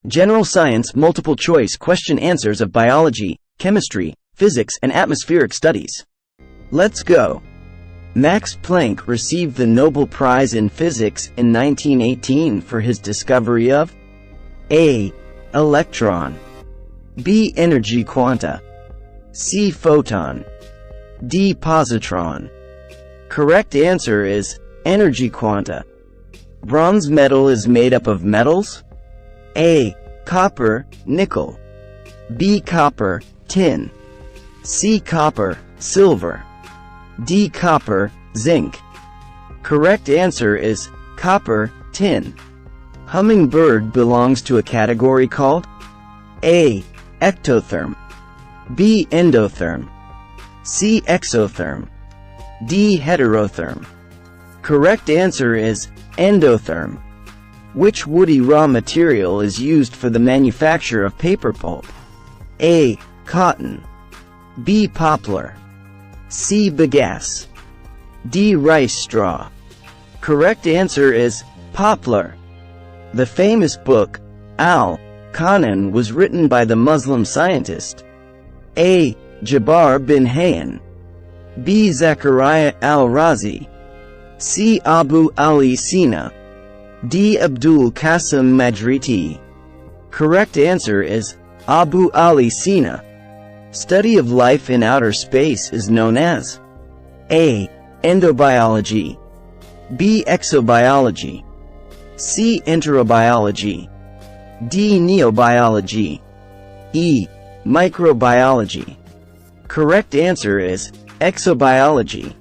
General science multiple choice question answers of biology, chemistry, physics, and atmospheric studies. Let's go! Max Planck received the Nobel Prize in Physics in 1918 for his discovery of A. Electron, B. Energy quanta, C. Photon, D. Positron. Correct answer is energy quanta. Bronze metal is made up of metals: A. Copper, nickel, B. Copper, tin, C. Copper, silver, D. Copper, zinc. Correct answer is copper, tin. Hummingbird belongs to a category called A. Ectotherm, B. Endotherm, C. Exotherm, D. Heterotherm. Correct answer is endotherm. Which woody raw material is used for the manufacture of paper pulp? A. Cotton, B. Poplar, C. Bagasse, D. Rice straw. Correct answer is poplar. The famous book, Al-Qanon, was written by the Muslim scientist A. Jabbar bin Hayyan, B. Zakaria al-Razi, C. Abu Ali Sina, D. Abdul Qasim Majriti. Correct answer is Abu Ali Sina. Study of life in outer space is known as A. Endobiology, B. Exobiology, C. Enterobiology, D. Neobiology, E. Microbiology. Correct answer is exobiology.